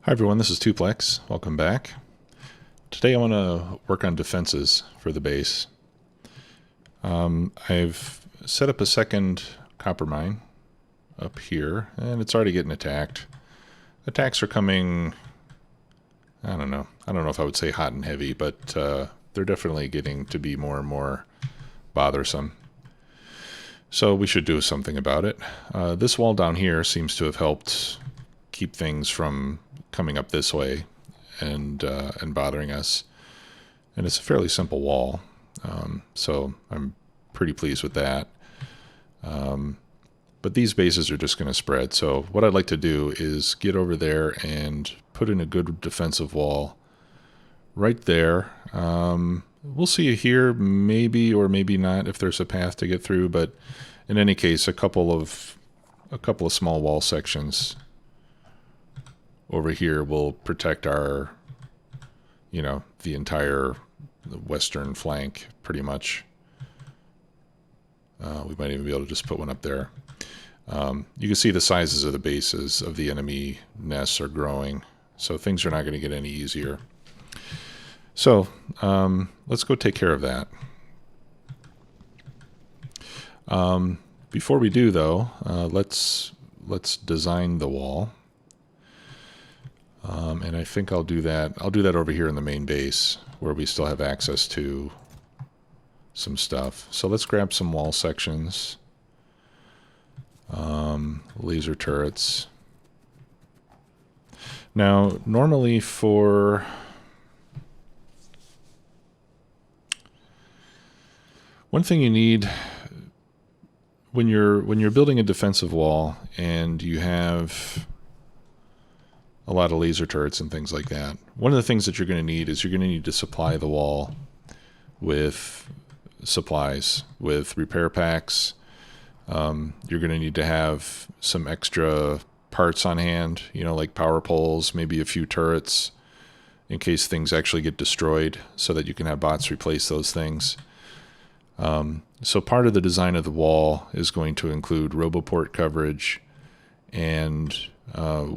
Hi everyone, this is Tuplex. Welcome back. Today I want to work on defenses for the base. I've set up a second copper mine up here, and it's already getting attacked. Attacks are coming, I don't know if I would say hot and heavy, but they're definitely getting to be more and more bothersome. So we should do something about it. This wall down here seems to have helped keep things from coming up this way and bothering us. And it's a fairly simple wall, so I'm pretty pleased with that. But these bases are just going to spread. So what I'd like to do is get over there and put in a good defensive wall right there. We'll see here, maybe or maybe not, if there's a path to get through. But in any case, a couple of small wall sections over here will protect our, the entire western flank, pretty much. We might even be able to just put one up there. You can see the sizes of the bases of the enemy nests are growing, so things are not going to get any easier. So let's go take care of that. Before we do, though, let's design the wall. And I think I'll do that. I'll do that over here in the main base, where we still have access to some stuff. So let's grab some wall sections. Laser turrets. Now, normally for one thing you need when you're building a defensive wall and you have a lot of laser turrets and things like that, one of the things that you're going to need is you're going to need to supply the wall with supplies, with repair packs. You're going to need to have some extra parts on hand, like power poles, maybe a few turrets in case things actually get destroyed, so that you can have bots replace those things. So part of the design of the wall is going to include roboport coverage, and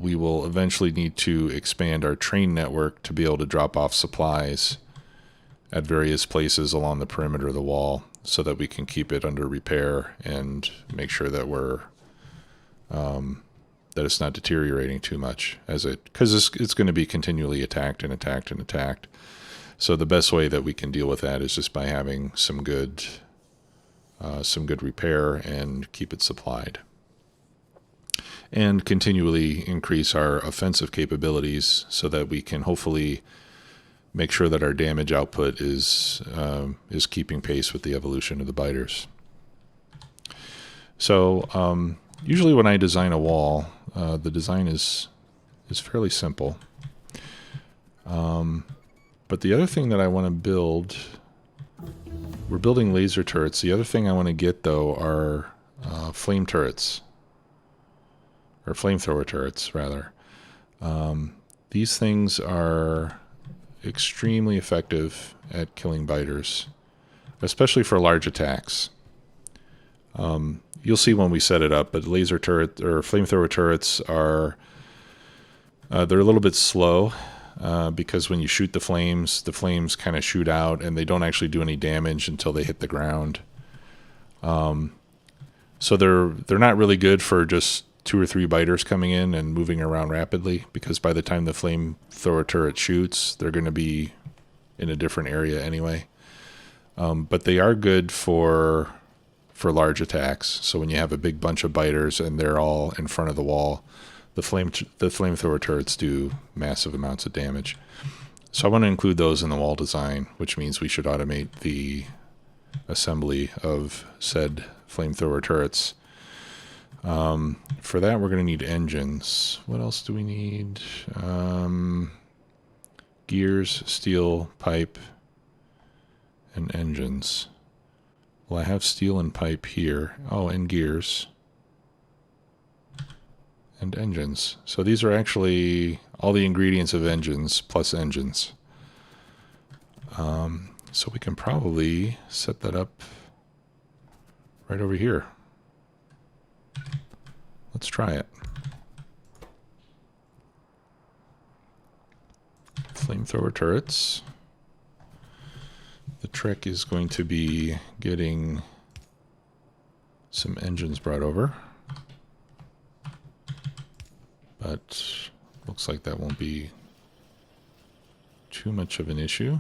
we will eventually need to expand our train network to be able to drop off supplies at various places along the perimeter of the wall, so that we can keep it under repair and make sure that that it's not deteriorating too much, because it's going to be continually attacked and attacked and attacked. So the best way that we can deal with that is just by having some good repair and keep it supplied, and continually increase our offensive capabilities so that we can hopefully make sure that our damage output is keeping pace with the evolution of the biters. So usually when I design a wall, the design is fairly simple. But the other thing that I want to build, we're building laser turrets. The other thing I want to get, though, are flame turrets, or flamethrower turrets, rather. These things are extremely effective at killing biters, especially for large attacks. You'll see when we set it up, but laser turret or flamethrower turrets are they're a little bit slow because when you shoot the flames kind of shoot out, and they don't actually do any damage until they hit the ground. So they're not really good for just 2 or 3 biters coming in and moving around rapidly, because by the time the flamethrower turret shoots, they're going to be in a different area anyway. But they are good for large attacks. So when you have a big bunch of biters and they're all in front of the wall, the flamethrower turrets do massive amounts of damage. So I want to include those in the wall design, which means we should automate the assembly of said flamethrower turrets. For that, we're going to need engines. What else do we need? Gears, steel, pipe, and engines. Well, I have steel and pipe here. Oh, and gears. And engines. So these are actually all the ingredients of engines plus engines. So we can probably set that up right over here. Let's try it. Flamethrower turrets. The trick is going to be getting some engines brought over. But looks like that won't be too much of an issue.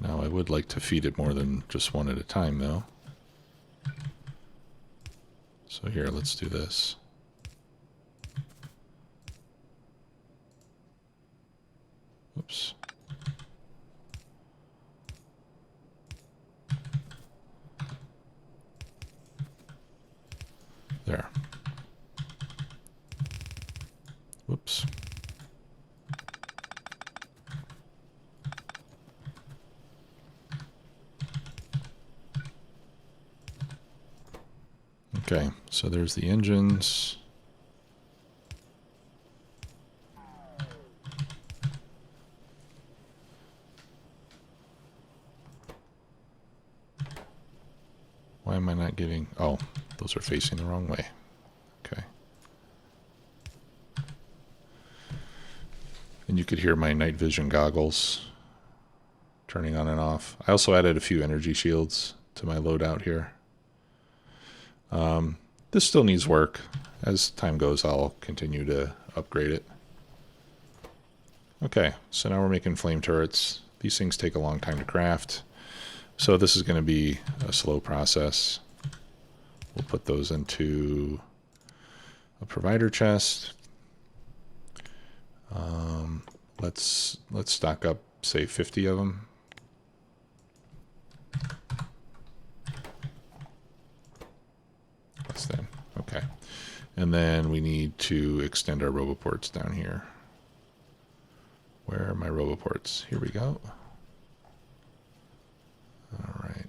Now I would like to feed it more than just one at a time though. So here, let's do this. Oops. There. Whoops. Okay, so there's the engines. Why am I not getting... Oh, those are facing the wrong way. Okay. And you could hear my night vision goggles turning on and off. I also added a few energy shields to my loadout here. This still needs work. As time goes, I'll continue to upgrade it. Okay, so now we're making flame turrets. These things take a long time to craft. So this is going to be a slow process. We'll put those into a provider chest. Let's stock up, say, 50 of them. Less than. Okay. And then we need to extend our roboports down here. Where are my roboports? Here we go. All right.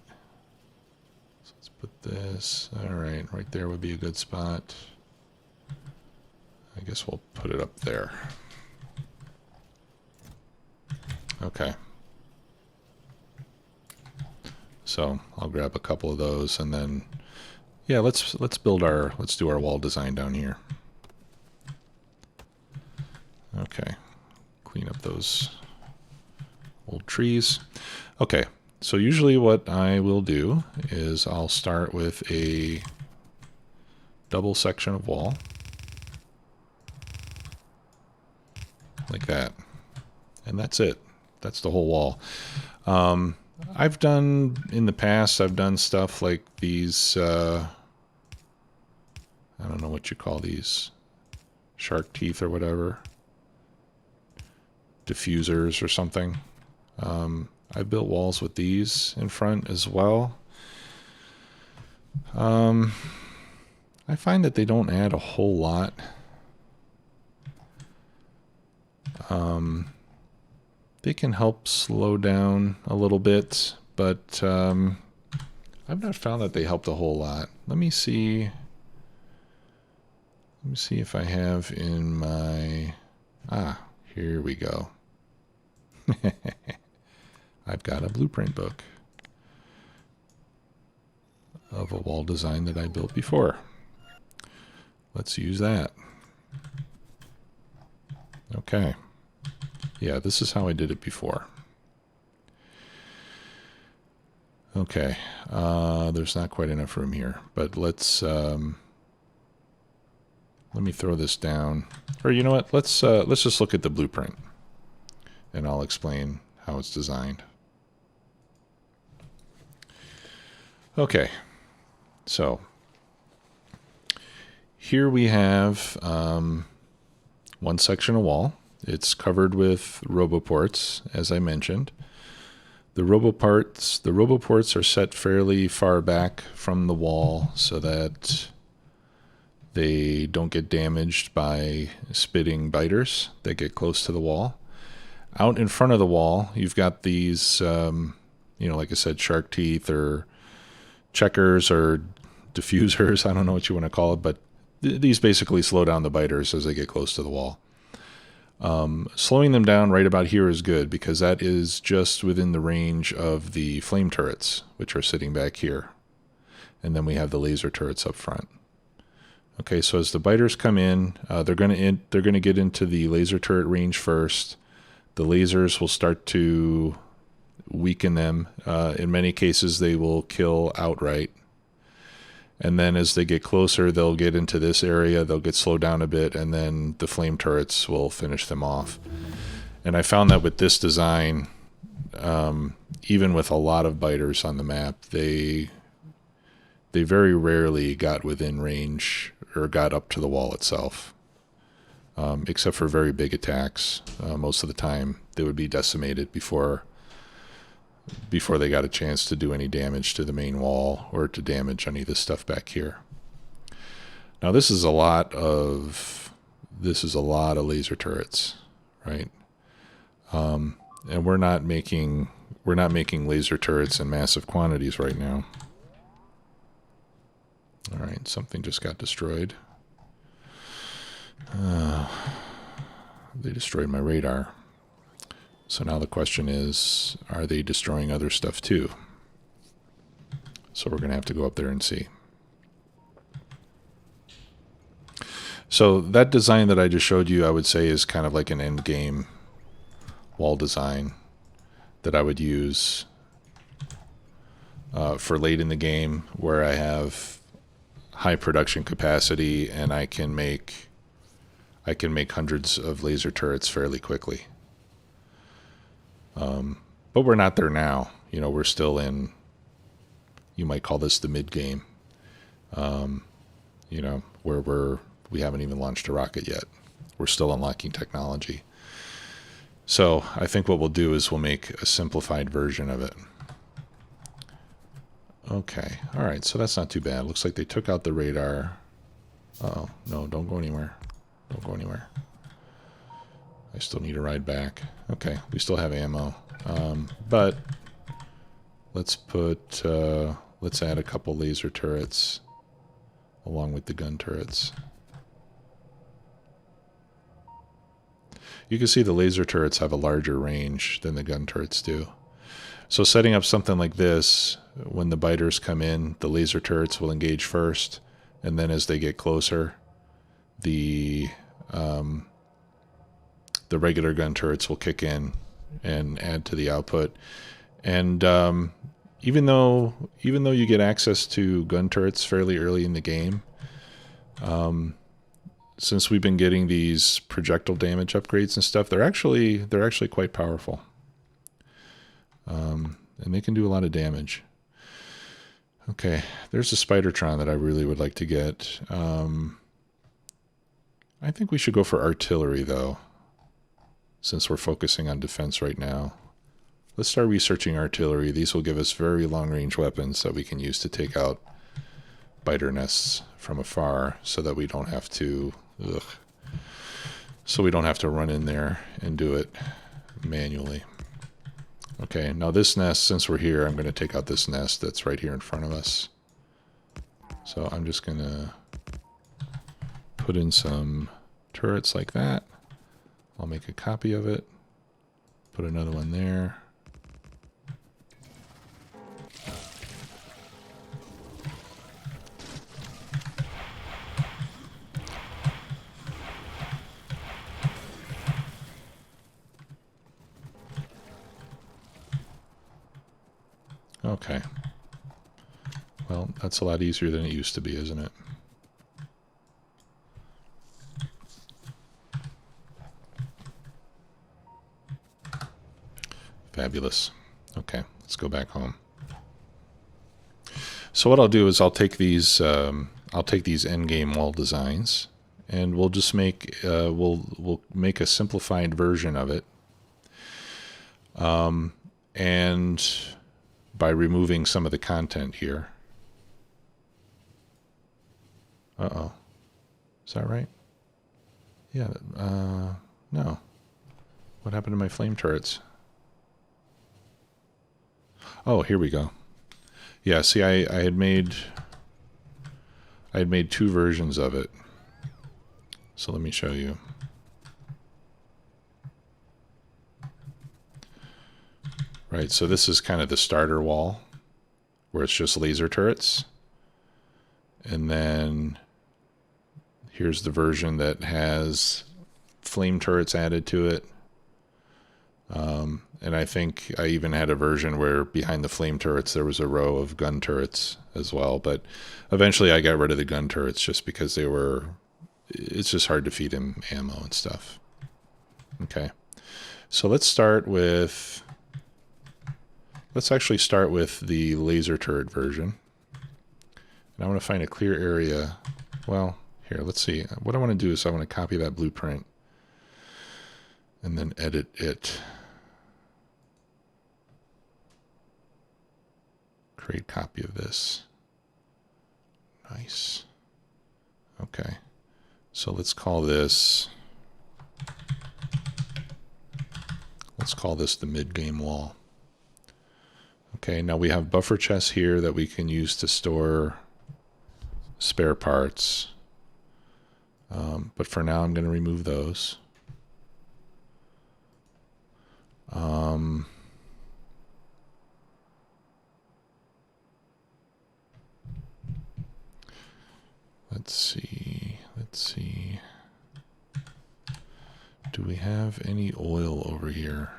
So let's put this. All right, right there would be a good spot. I guess we'll put it up there. Okay. So I'll grab a couple of those and then, yeah, let's do our wall design down here. Okay. Clean up those old trees. Okay. So usually what I will do is I'll start with a double section of wall. Like that. And that's it. That's the whole wall. I've done, in the past, I've done stuff like these, I don't know what you call these, shark teeth or whatever. Diffusers or something. I've built walls with these in front as well. I find that they don't add a whole lot. They can help slow down a little bit, but I've not found that they helped a whole lot. Let me see if I have in my... here we go. I've got a blueprint book of a wall design that I built before. Let's use that. Okay. Yeah, this is how I did it before. Okay. There's not quite enough room here, but let's let me throw this down. Or you know what? Let's just look at the blueprint and I'll explain how it's designed. Okay. So here we have one section of wall. It's covered with roboports, as I mentioned. The roboports are set fairly far back from the wall so that they don't get damaged by spitting biters that get close to the wall. Out in front of the wall, you've got these, like I said, shark teeth or checkers or diffusers. I don't know what you want to call it, but these basically slow down the biters as they get close to the wall. Slowing them down right about here is good because that is just within the range of the flame turrets, which are sitting back here. And then we have the laser turrets up front. Okay, so as the biters come in, they're going to get into the laser turret range first. The lasers will start to weaken them. In many cases, they will kill outright. And then as they get closer, they'll get into this area. They'll get slowed down a bit, and then the flame turrets will finish them off. And I found that with this design, even with a lot of biters on the map, they very rarely got within range or got up to the wall itself, except for very big attacks. Most of the time, they would be decimated before they got a chance to do any damage to the main wall or to damage any of this stuff back here. Now, this is a lot of laser turrets, right? And we're not making laser turrets in massive quantities right now. All right, something just got destroyed. They destroyed my radar. So now the question is, are they destroying other stuff too? So we're going to have to go up there and see. So that design that I just showed you, I would say is kind of like an end game wall design that I would use for late in the game, where I have high production capacity and I can make hundreds of laser turrets fairly quickly. But we're not there now. You know, we're still in, you might call this the mid game. You know, where we haven't even launched a rocket yet. We're still unlocking technology. So I think what we'll do is we'll make a simplified version of it. Okay, all right, so that's not too bad. Looks like they took out the radar. Uh-oh, no, don't go anywhere. Don't go anywhere. I still need a ride back. Okay, we still have ammo. But let's add a couple laser turrets along with the gun turrets. You can see the laser turrets have a larger range than the gun turrets do. So setting up something like this, when the biters come in, the laser turrets will engage first, and then as they get closer, the regular gun turrets will kick in and add to the output. And even though you get access to gun turrets fairly early in the game, since we've been getting these projectile damage upgrades and stuff, they're actually quite powerful. And they can do a lot of damage. Okay, there's a Spidertron that I really would like to get. I think we should go for artillery, though, since we're focusing on defense right now. Let's start researching artillery. These will give us very long-range weapons that we can use to take out biter nests from afar, so that we don't have to run in there and do it manually. Okay, now this nest, since we're here, I'm going to take out this nest that's right here in front of us. So I'm just going to put in some turrets like that. I'll make a copy of it. Put another one there. Okay. Well, that's a lot easier than it used to be, isn't it? Fabulous. Okay, let's go back home. So what I'll do is I'll take these endgame wall designs, and we'll just make we'll make a simplified version of it. And by removing some of the content here. Uh-oh. Is that right? Yeah, no. What happened to my flame turrets? Oh, here we go. Yeah, see, I had made two versions of it. So let me show you. Right, so this is kind of the starter wall, where it's just laser turrets. And then Here's the version that has flame turrets added to it. And I think I even had a version where behind the flame turrets there was a row of gun turrets as well. But eventually I got rid of the gun turrets just because it's just hard to feed him ammo and stuff. Okay. So let's actually start with the laser turret version. And I want to find a clear area. Well, here, let's see. What I want to do is I want to copy that blueprint and then edit it. Create copy of this. Nice. Okay. So let's call this the mid-game wall. Okay, now we have buffer chests here that we can use to store spare parts. But for now, I'm going to remove those. Let's see. Do we have any oil over here?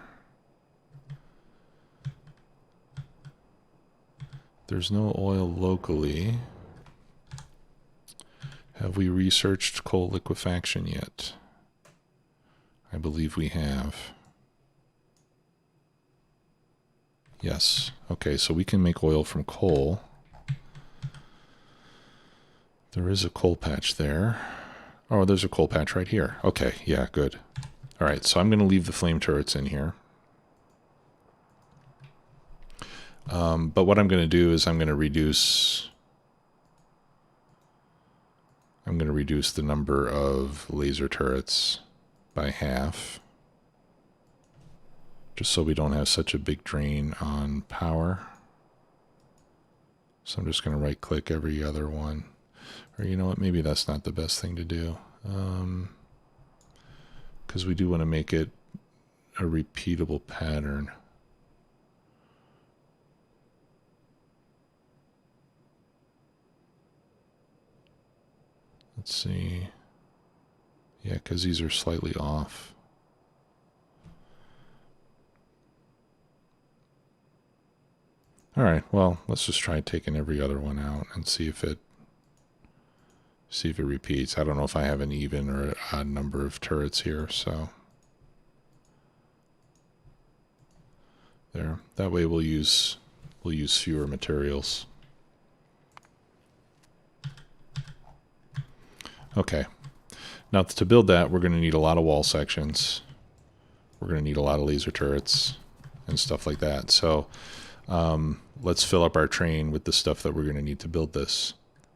There's no oil locally. Have we researched coal liquefaction yet? I believe we have. Yes. Okay, so we can make oil from coal. There is a coal patch there. Oh, there's a coal patch right here. Okay, yeah, good. All right, so I'm going to leave the flame turrets in here. But what I'm going to do is I'm going to reduce the number of laser turrets by half, just so we don't have such a big drain on power. So I'm just going to right click every other one. Or you know what, maybe that's not the best thing to do. Because we do want to make it a repeatable pattern. Let's see. Yeah, because these are slightly off. All right, well, let's just try taking every other one out and see if it repeats. I don't know if I have an even or an odd number of turrets here, so there. That way we'll use fewer materials. Okay. Now to build that, we're going to need a lot of wall sections. We're going to need a lot of laser turrets and stuff like that. So let's fill up our train with the stuff that we're going to need to build this.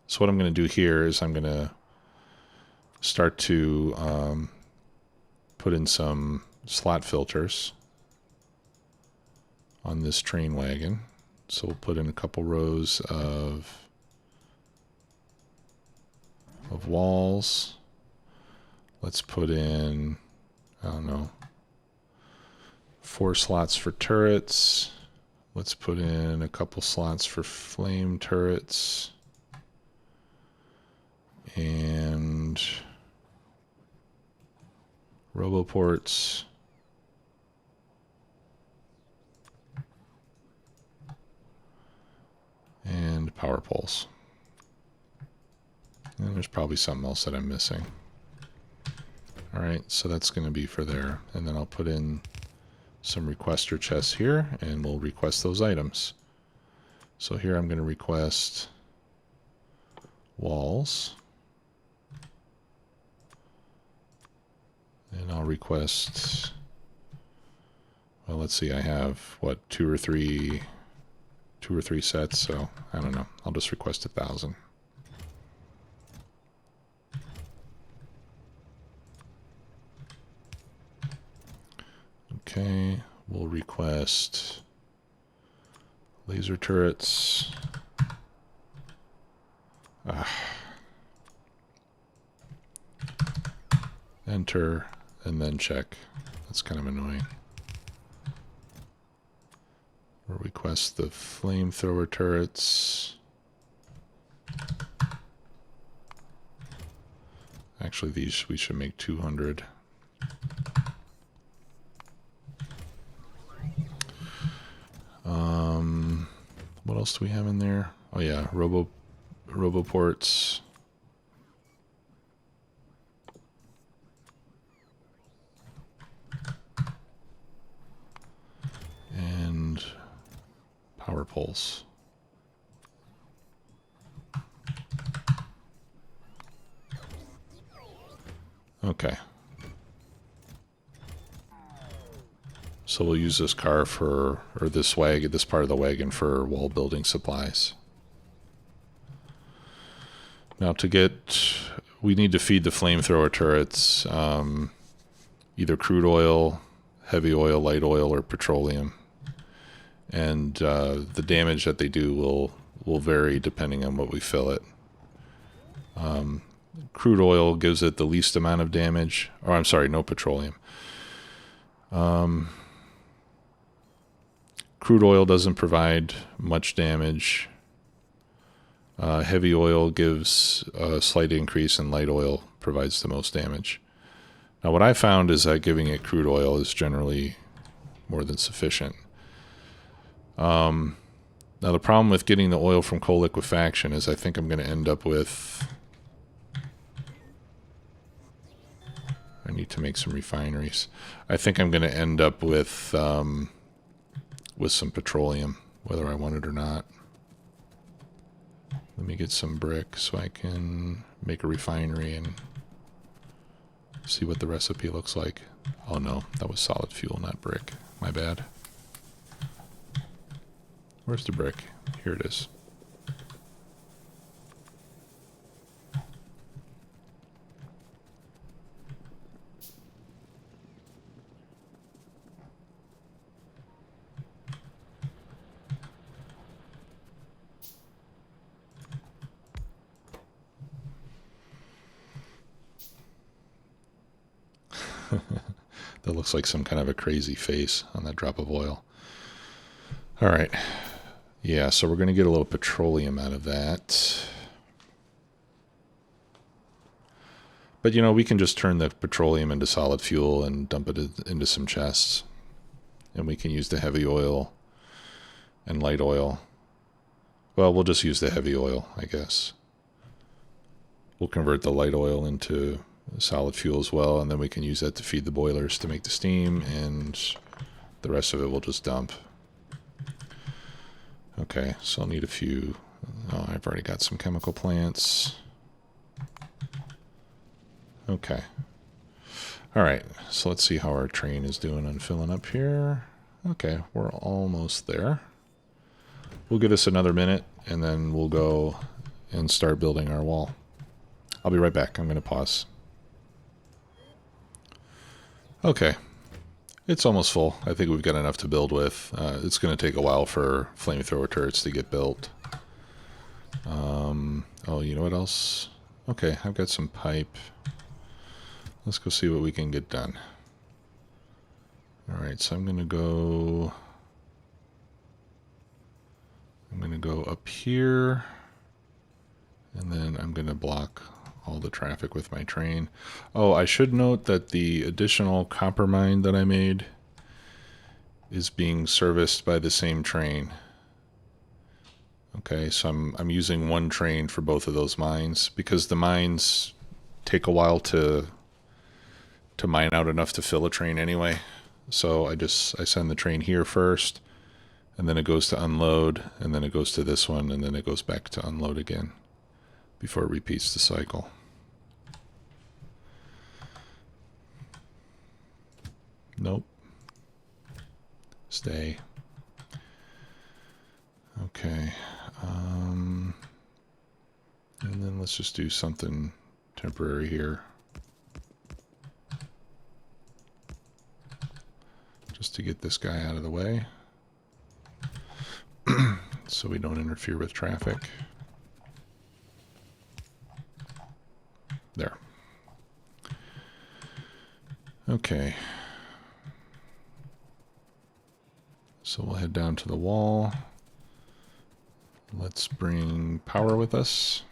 So what I'm going to do here is I'm going to start to put in some slot filters on this train wagon. So we'll put in a couple rows of walls. Let's put in, I don't know, 4 slots for turrets. Let's put in a couple slots for flame turrets. And roboports. And power poles. And there's probably something else that I'm missing. All right, so that's going to be for there. And then I'll put in some requester chests here, and we'll request those items. So here I'm going to request walls. And I'll request, well, let's see, I have, what, two or three sets, so I don't know. I'll just request 1,000. Okay, we'll request laser turrets. Enter, and then check. That's kind of annoying. We'll request the flamethrower turrets. Actually, these we should make 200. What else do we have in there? Oh yeah, roboports. And power poles. Okay. So we'll use this car for, or this wagon, this part of the wagon for wall building supplies. Now we need to feed the flamethrower turrets either crude oil, heavy oil, light oil, or petroleum. And the damage that they do will vary depending on what we fill it. Crude oil gives it the least amount of damage. Or I'm sorry, no petroleum. Crude oil doesn't provide much damage. Heavy oil gives a slight increase, and light oil provides the most damage. Now, what I found is that giving it crude oil is generally more than sufficient. Now, the problem with getting the oil from coal liquefaction is I think I'm going to end up with... I need to make some refineries. I think I'm going to end up with some petroleum, whether I want it or not. Let me get some brick so I can make a refinery and see what the recipe looks like. Oh no, that was solid fuel, not brick. My bad. Where's the brick? Here it is. That looks like some kind of a crazy face on that drop of oil. All right. Yeah, so we're going to get a little petroleum out of that. But, you know, we can just turn the petroleum into solid fuel and dump it into some chests. And we can use the heavy oil and light oil. Well, we'll just use the heavy oil, I guess. We'll convert the light oil into solid fuel as well, and then we can use that to feed the boilers to make the steam, and the rest of it we'll just dump. Okay, so I'll need a few. Oh, I've already got some chemical plants. Okay. All right, so let's see how our train is doing on filling up here. Okay, we're almost there. We'll give this another minute, and then we'll go and start building our wall. I'll be right back. I'm going to pause. Okay, it's almost full. I think we've got enough to build with. It's going to take a while for flamethrower turrets to get built. Oh, you know what else? Okay, I've got some pipe. Let's go see what we can get done. Alright, so I'm going to go up here, and then I'm going to block all the traffic with my train. Oh, I should note that the additional copper mine that I made is being serviced by the same train. Okay, so I'm using one train for both of those mines because the mines take a while to mine out enough to fill a train anyway. So I send the train here first, and then it goes to unload, and then it goes to this one, and then it goes back to unload again before it repeats the cycle. Nope. Stay. Okay. And then let's just do something temporary here. Just to get this guy out of the way. So we don't interfere with traffic. There. Okay. So we'll head down to the wall. Let's bring power with us.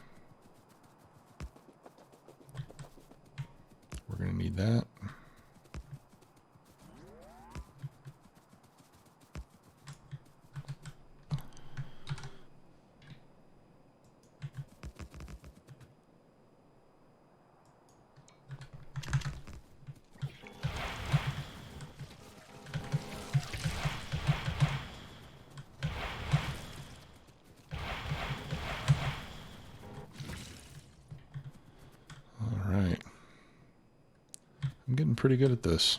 We're going to need that. I'm getting pretty good at this.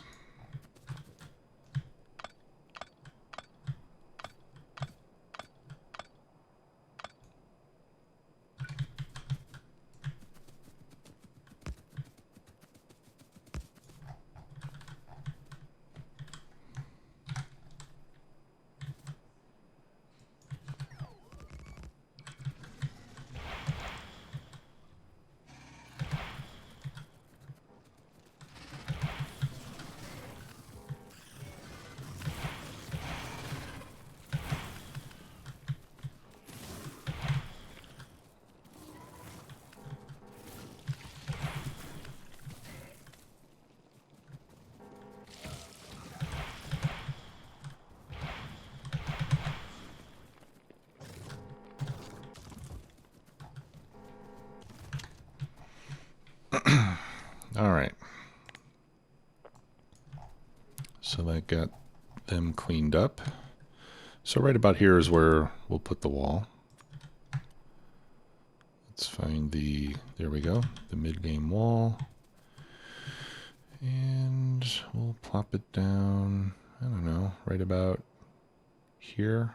All right. So that got them cleaned up. So right about here is where we'll put the wall. Let's find the, there we go, the mid-game wall. And we'll plop it down, I don't know, right about here.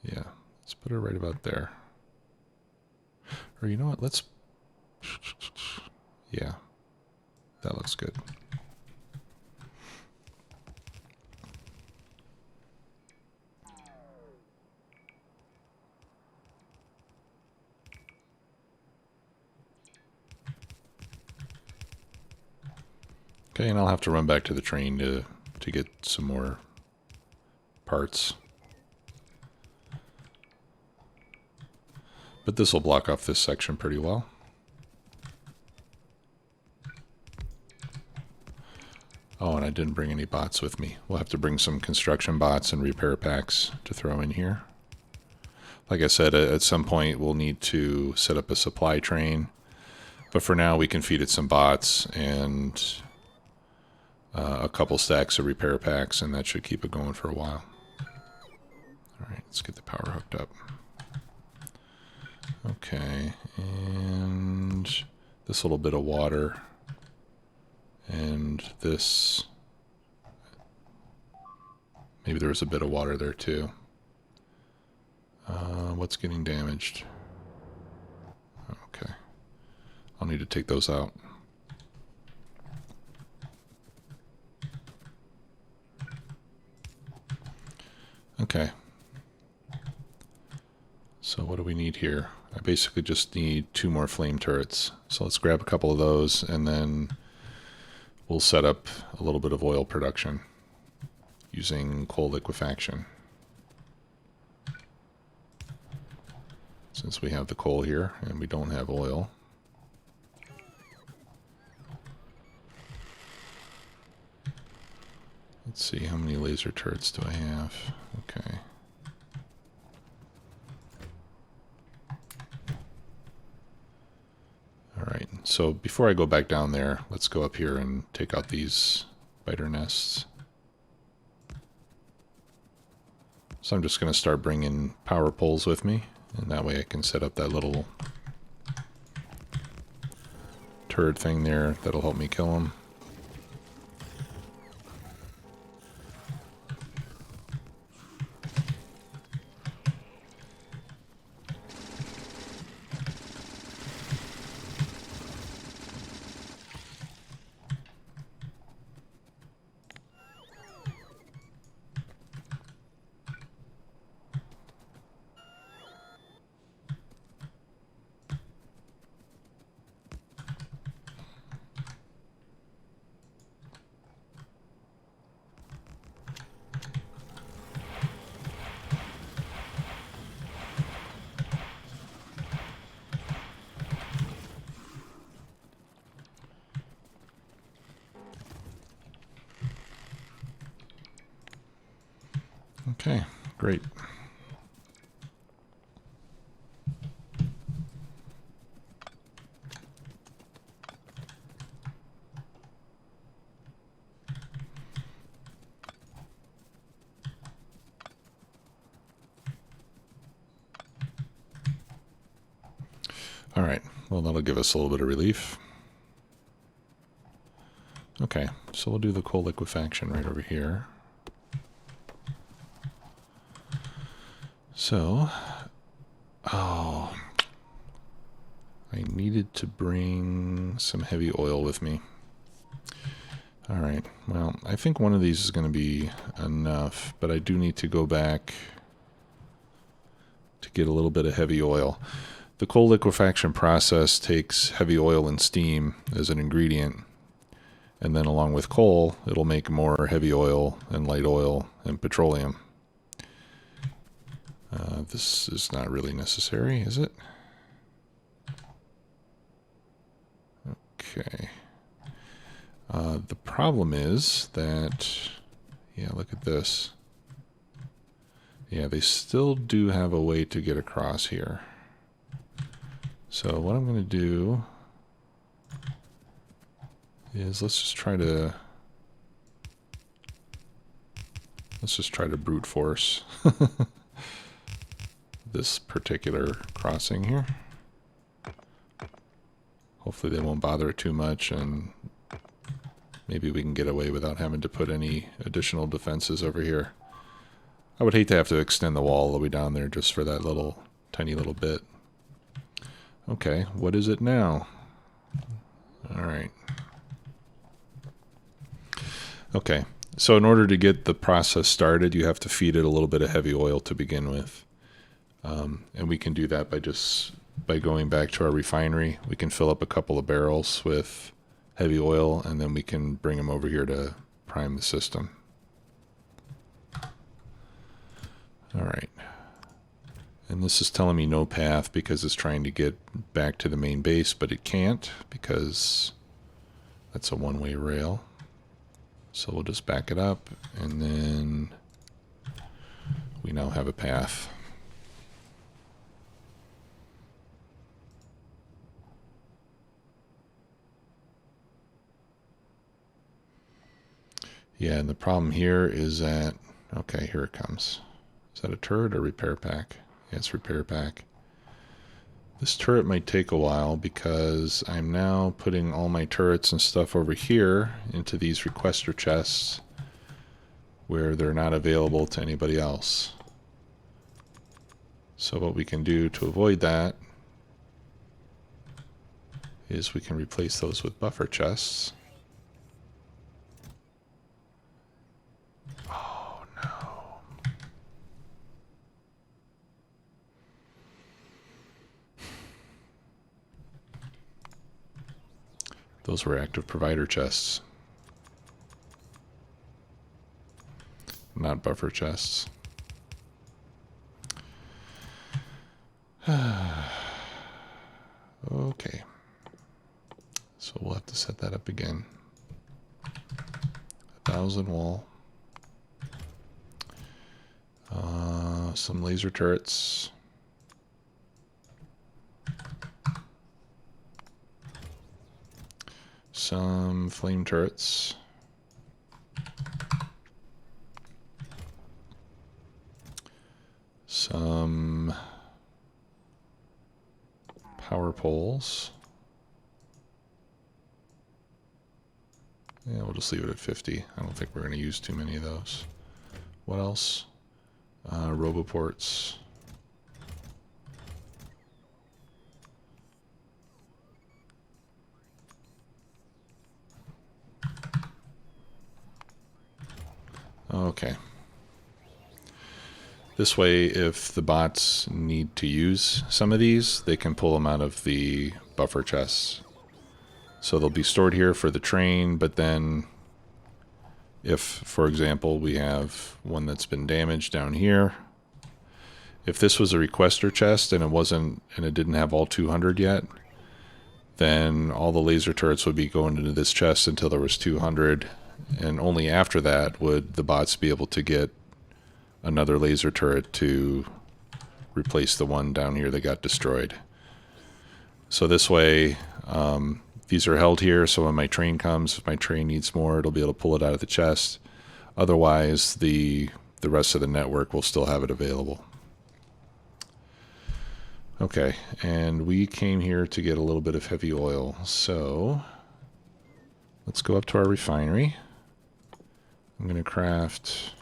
Yeah, let's put it right about there. Or you know what, let's, yeah, that looks good. Okay, and I'll have to run back to the train to get some more parts. But this will block off this section pretty well. Oh, and I didn't bring any bots with me. We'll have to bring some construction bots and repair packs to throw in here. Like I said, at some point we'll need to set up a supply train. But for now we can feed it some bots and a couple stacks of repair packs, and that should keep it going for a while. Alright, let's get the power hooked up. Okay, and this little bit of water, and this, maybe there was a bit of water there too. What's getting damaged? Okay, I'll need to take those out. Okay, so what do we need here? I basically just need 2 more flame turrets. So let's grab a couple of those and then we'll set up a little bit of oil production using coal liquefaction. Since we have the coal here and we don't have oil. Let's see, how many laser turrets do I have? Okay. Alright, so before I go back down there, let's go up here and take out these spider nests. So I'm just going to start bringing power poles with me, and that way I can set up that little turret thing there that'll help me kill them. Okay, great. All right, well, that'll give us a little bit of relief. Okay, so we'll do the coal liquefaction right over here. So, oh, I needed to bring some heavy oil with me. All right, well, I think one of these is going to be enough, but I do need to go back to get a little bit of heavy oil. The coal liquefaction process takes heavy oil and steam as an ingredient, and then along with coal, it'll make more heavy oil and light oil and petroleum. This is not really necessary, is it? Okay. The problem is that, yeah, look at this. Yeah, they still do have a way to get across here. So what I'm going to do is let's just try to brute force this particular crossing here. Hopefully they won't bother it too much, and maybe we can get away without having to put any additional defenses over here. I would hate to have to extend the wall all the way down there just for that little tiny little bit. Okay, what is it now? All right. Okay, so in order to get the process started, you have to feed it a little bit of heavy oil to begin with. And we can do that by going back to our refinery. We can fill up a couple of barrels with heavy oil, and then we can bring them over here to prime the system. All right. And this is telling me no path because it's trying to get back to the main base, but it can't because that's a one-way rail. So we'll just back it up, and then we now have a path. Yeah, and the problem here is that, okay, here it comes. Is that a turret or repair pack? Yeah, it's repair pack. This turret might take a while because I'm now putting all my turrets and stuff over here into these requester chests where they're not available to anybody else. So what we can do to avoid that is we can replace those with buffer chests. Oh no. Those were active provider chests, not buffer chests. Okay. So we'll have to set that up again. 1,000 wall. Some laser turrets. Some flame turrets. Some power poles. Yeah, we'll just leave it at 50. I don't think we're going to use too many of those. What else? Roboports. Okay. This way, if the bots need to use some of these, they can pull them out of the buffer chests. So they'll be stored here for the train, but then if, for example, we have one that's been damaged down here, if this was a requester chest and it didn't have all 200 yet, then all the laser turrets would be going into this chest until there was 200, and only after that would the bots be able to get another laser turret to replace the one down here that got destroyed. So this way, these are held here, so when my train comes, if my train needs more, it'll be able to pull it out of the chest. Otherwise, the rest of the network will still have it available. Okay, and we came here to get a little bit of heavy oil, so let's go up to our refinery. I'm going to craft,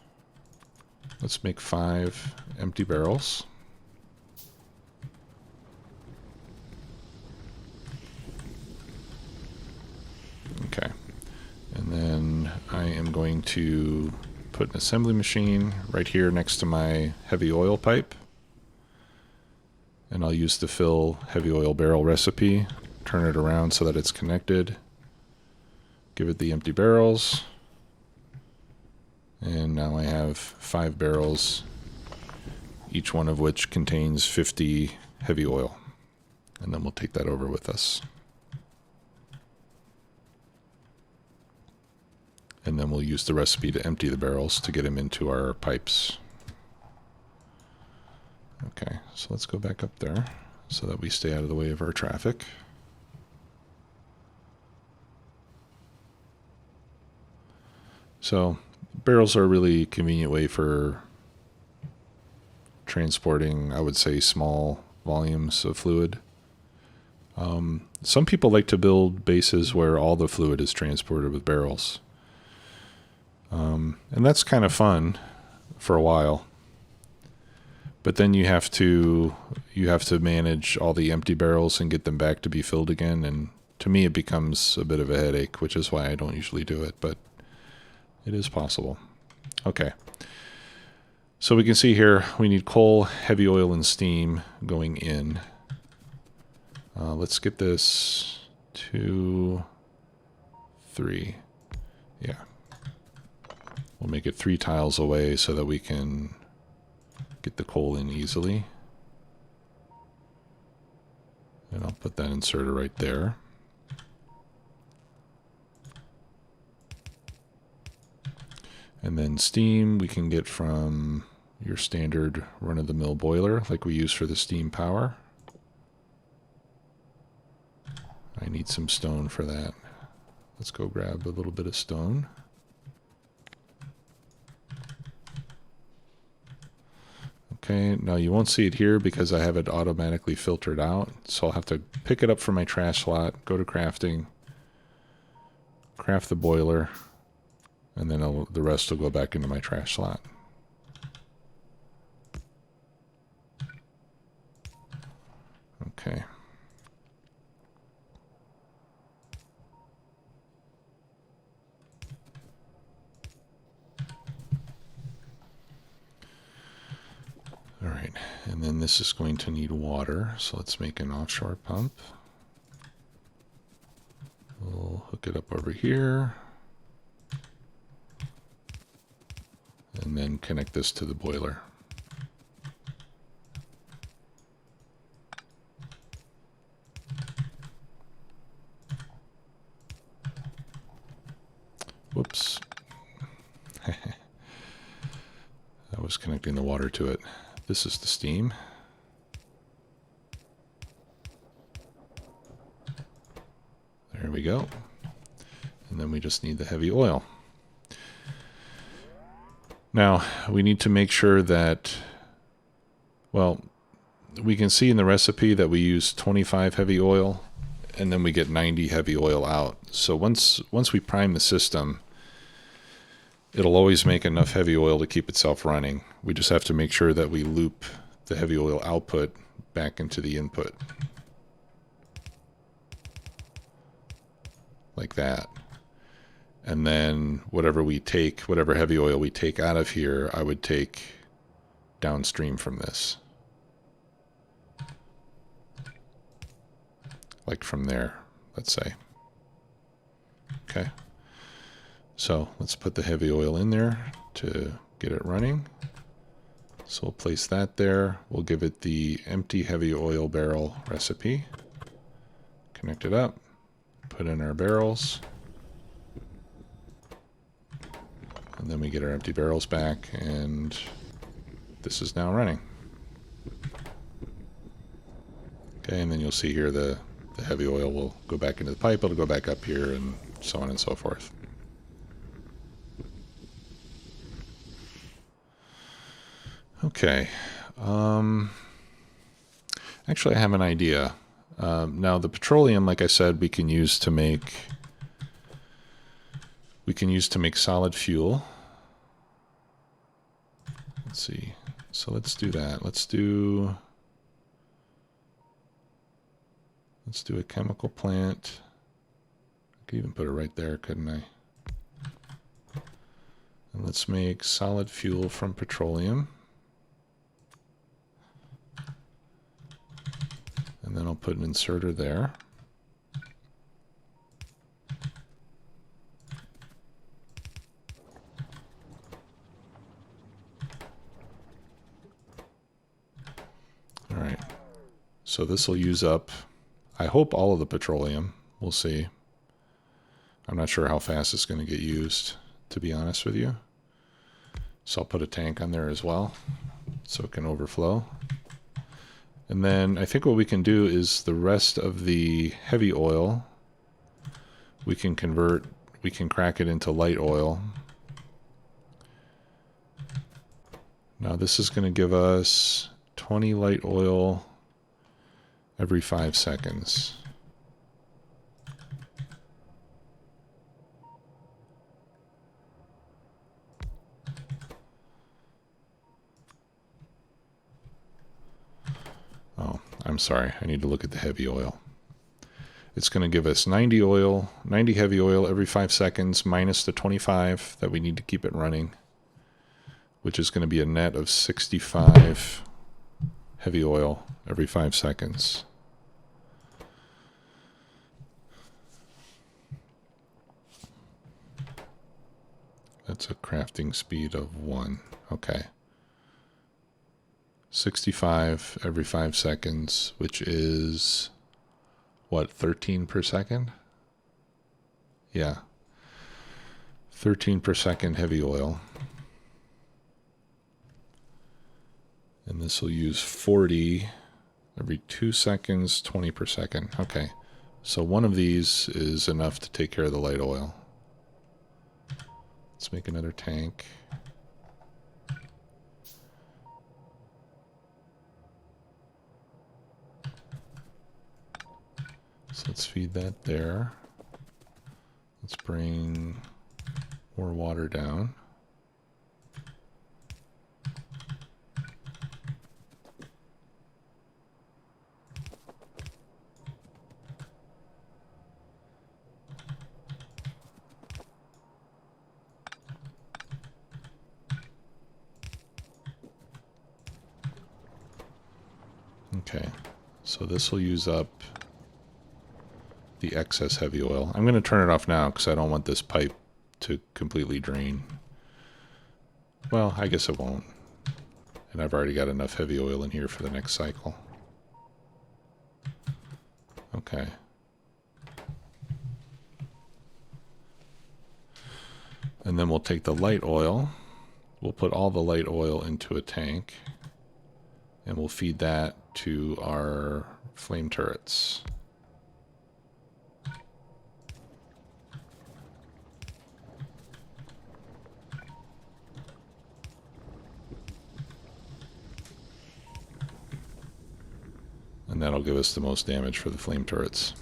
let's make 5 empty barrels. Okay, and then I am going to put an assembly machine right here next to my heavy oil pipe. And I'll use the fill heavy oil barrel recipe, turn it around so that it's connected, give it the empty barrels, and now I have 5 barrels, each one of which contains 50 heavy oil. And then we'll take that over with us. And then we'll use the recipe to empty the barrels to get them into our pipes. Okay, so let's go back up there so that we stay out of the way of our traffic. So barrels are a really convenient way for transporting, I would say, small volumes of fluid. Some people like to build bases where all the fluid is transported with barrels. And that's kind of fun for a while. But then you have to manage all the empty barrels and get them back to be filled again, and to me it becomes a bit of a headache, which is why I don't usually do it, but it is possible. Okay. So we can see here we need coal, heavy oil, and steam going in. Let's get this 2, 3. Yeah. We'll make it 3 tiles away so that we can get the coal in easily. And I'll put that inserter right there. And then steam we can get from your standard run-of-the-mill boiler like we use for the steam power. I need some stone for that. Let's go grab a little bit of stone. Okay, now you won't see it here because I have it automatically filtered out. So I'll have to pick it up from my trash slot, go to crafting, craft the boiler, and then the rest will go back into my trash slot. Okay. All right, and then this is going to need water, so let's make an offshore pump. We'll hook it up over here, and then connect this to the boiler. Whoops. I was connecting the water to it. This is the steam. There we go. And then we just need the heavy oil. Now, we need to make sure that, well, we can see in the recipe that we use 25 heavy oil, and then we get 90 heavy oil out. So once we prime the system, it'll always make enough heavy oil to keep itself running. We just have to make sure that we loop the heavy oil output back into the input. Like that. And then whatever heavy oil we take out of here, I would take downstream from this. Like from there, let's say. Okay. So let's put the heavy oil in there to get it running. So we'll place that there. We'll give it the empty heavy oil barrel recipe. Connect it up. Put in our barrels. And then we get our empty barrels back and this is now running. Okay, and then you'll see here the heavy oil will go back into the pipe, it'll go back up here, and so on and so forth. Okay. Actually, I have an idea. Now, the petroleum, like I said, we can use to make solid fuel. Let's see. So let's do that. Let's do a chemical plant. I could even put it right there, couldn't I? And let's make solid fuel from petroleum. And then I'll put an inserter there. All right. So this will use up, I hope, all of the petroleum. We'll see. I'm not sure how fast it's going to get used, to be honest with you. So I'll put a tank on there as well, so it can overflow. And then I think what we can do is the rest of the heavy oil, we can crack it into light oil. Now this is going to give us 20 light oil every 5 seconds. Oh, I'm sorry. I need to look at the heavy oil. It's going to give us 90 heavy oil every 5 seconds minus the 25 that we need to keep it running, which is going to be a net of 65 heavy oil every 5 seconds. That's a crafting speed of 1. Okay. 65 every 5 seconds, which is, what, 13 per second? Yeah. 13 per second heavy oil. And this will use 40 every 2 seconds, 20 per second. Okay. So one of these is enough to take care of the light oil. Let's make another tank. So let's feed that there. Let's bring more water down. Okay, so this will use up the excess heavy oil. I'm going to turn it off now because I don't want this pipe to completely drain. Well, I guess it won't. And I've already got enough heavy oil in here for the next cycle. Okay. And then we'll take the light oil. We'll put all the light oil into a tank. And we'll feed that to our flame turrets. And that'll give us the most damage for the flame turrets.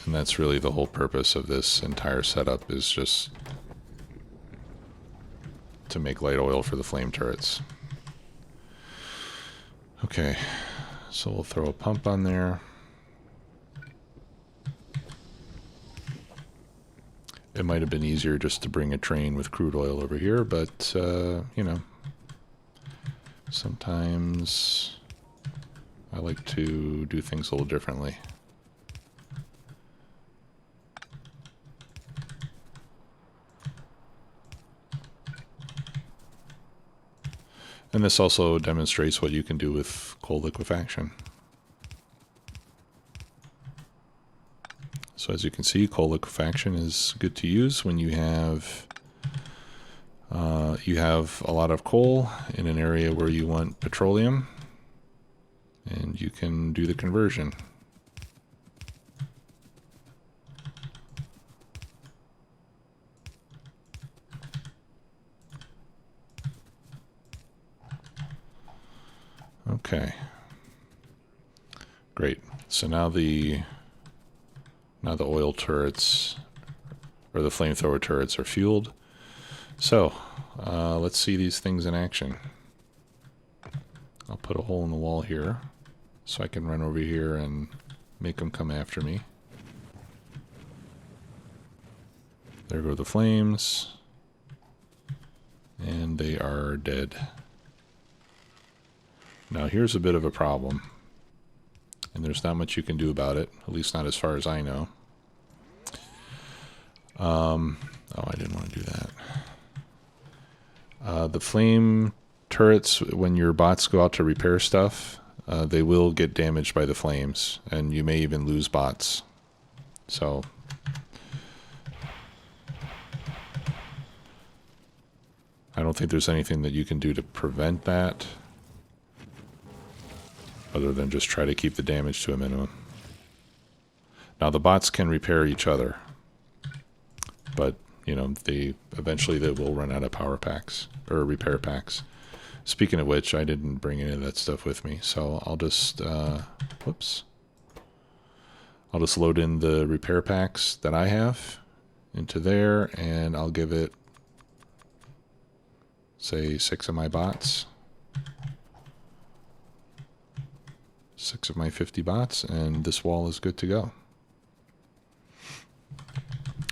And that's really the whole purpose of this entire setup, is just to make light oil for the flame turrets. Okay, so we'll throw a pump on there. It might have been easier just to bring a train with crude oil over here, but, you know, sometimes I like to do things a little differently. And this also demonstrates what you can do with coal liquefaction. So as you can see, coal liquefaction is good to use when you have You have a lot of coal in an area where you want petroleum, and you can do the conversion. Okay. Great. So now the oil turrets, or the flamethrower turrets, are fueled. So let's see these things in action. I'll put a hole in the wall here so I can run over here and make them come after me. There go the flames. And they are dead. Now here's a bit of a problem. And there's not much you can do about it, at least not as far as I know. Oh, I didn't want to do that. The flame turrets, when your bots go out to repair stuff, they will get damaged by the flames, and you may even lose bots. So I don't think there's anything that you can do to prevent that, other than just try to keep the damage to a minimum. Now the bots can repair each other, but you know, eventually they will run out of power packs or repair packs. Speaking of which, I didn't bring any of that stuff with me, so I'll just whoops. I'll just load in the repair packs that I have into there, and I'll give it, say, 6 of my bots. 6 of my 50 bots, and this wall is good to go.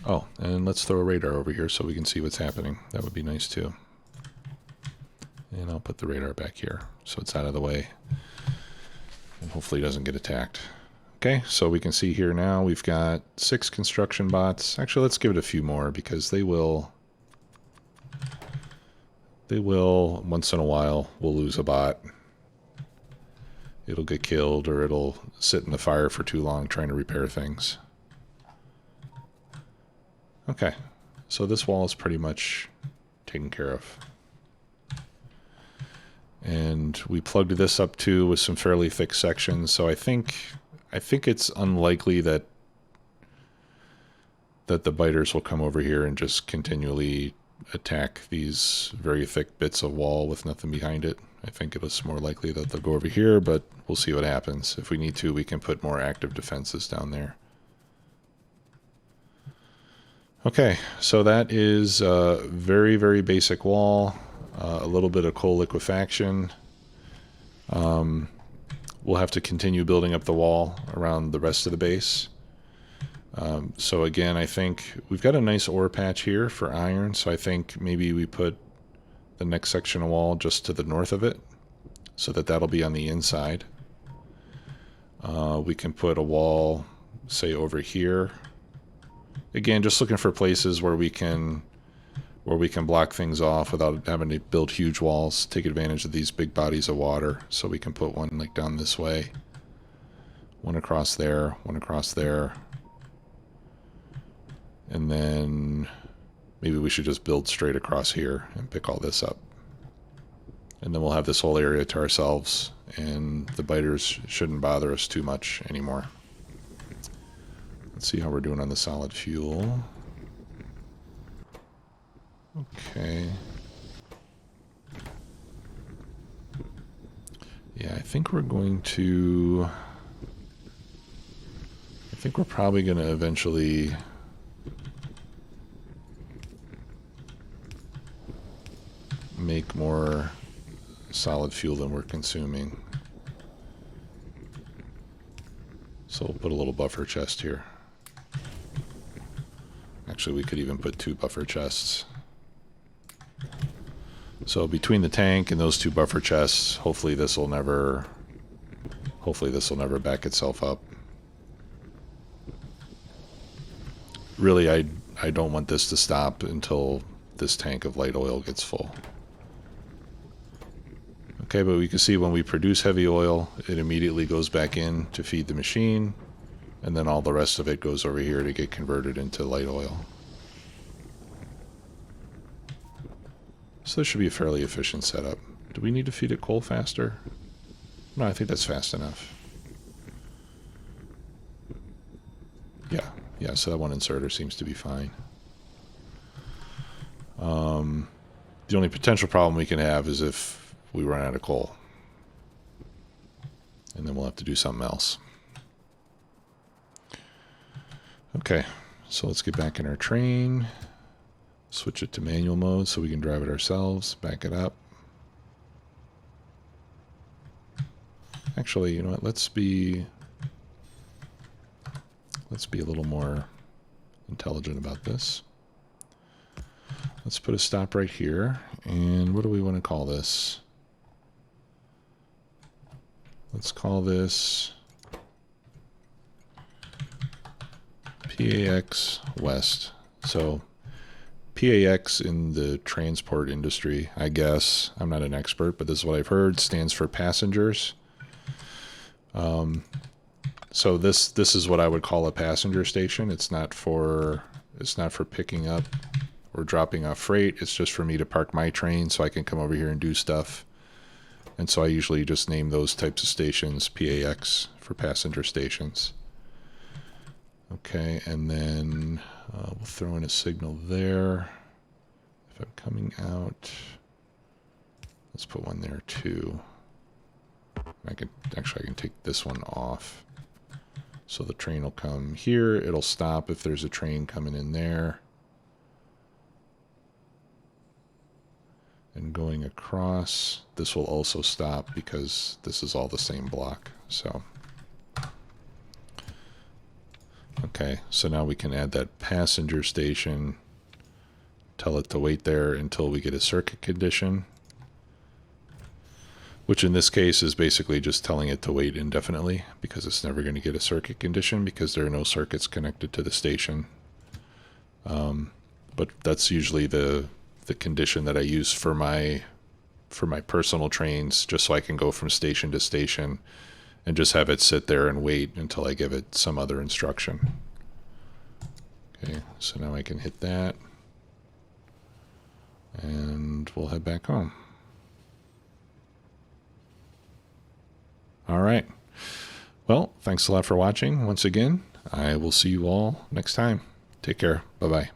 Oh, and let's throw a radar over here so we can see what's happening. That would be nice too. And I'll put the radar back here so it's out of the way. And hopefully it doesn't get attacked. Okay, so we can see here now we've got 6 construction bots. Actually, let's give it a few more because they will, once in a while, we'll lose a bot. It'll get killed, or it'll sit in the fire for too long trying to repair things. Okay, so this wall is pretty much taken care of. And we plugged this up too with some fairly thick sections, so I think it's unlikely that the biters will come over here and just continually attack these very thick bits of wall with nothing behind it. I think it was more likely that they'll go over here, but we'll see what happens. If we need to, we can put more active defenses down there. Okay, so that is a very, very basic wall. A little bit of coal liquefaction. We'll have to continue building up the wall around the rest of the base. So again, I think we've got a nice ore patch here for iron, so I think maybe we put the next section of wall just to the north of it, so that that'll be on the inside. We can put a wall, say, over here. Again, just looking for places where we can block things off without having to build huge walls, take advantage of these big bodies of water. So we can put one like down this way, one across there, one across there. And then maybe we should just build straight across here and pick all this up. And then we'll have this whole area to ourselves, and the biters shouldn't bother us too much anymore. Let's see how we're doing on the solid fuel. Okay. Yeah, I think we're probably going to eventually make more solid fuel than we're consuming. So we'll put a little buffer chest here. Actually, we could even put 2 buffer chests. So between the tank and those 2 buffer chests, hopefully this will never back itself up. Really, I don't want this to stop until this tank of light oil gets full. Okay, but we can see when we produce heavy oil, it immediately goes back in to feed the machine, and then all the rest of it goes over here to get converted into light oil. So this should be a fairly efficient setup. Do we need to feed it coal faster? No, I think that's fast enough. Yeah, so that one inserter seems to be fine. The only potential problem we can have is if we run out of coal. And then we'll have to do something else. Okay, so let's get back in our train. Switch it to manual mode so we can drive it ourselves. Back it up. Actually, you know what? Let's be a little more intelligent about this. Let's put a stop right here. And what do we want to call this? Let's call this PAX West. So PAX in the transport industry, I guess, I'm not an expert, but this is what I've heard, stands for passengers. So this is what I would call a passenger station. It's not for picking up or dropping off freight. It's just for me to park my train so I can come over here and do stuff. And so I usually just name those types of stations PAX for passenger stations. Okay, and then we'll throw in a signal there. If I'm coming out, let's put one there too. I can take this one off. So the train will come here. It'll stop if there's a train coming in there. And going across, this will also stop because this is all the same block. So, okay, so now we can add that passenger station, tell it to wait there until we get a circuit condition, which in this case is basically just telling it to wait indefinitely because it's never going to get a circuit condition because there are no circuits connected to the station. But that's usually the condition that I use for my personal trains, just so I can go from station to station and just have it sit there and wait until I give it some other instruction. Okay, so now I can hit that and we'll head back home. All right. Well, thanks a lot for watching. Once again, I will see you all next time. Take care. Bye-bye.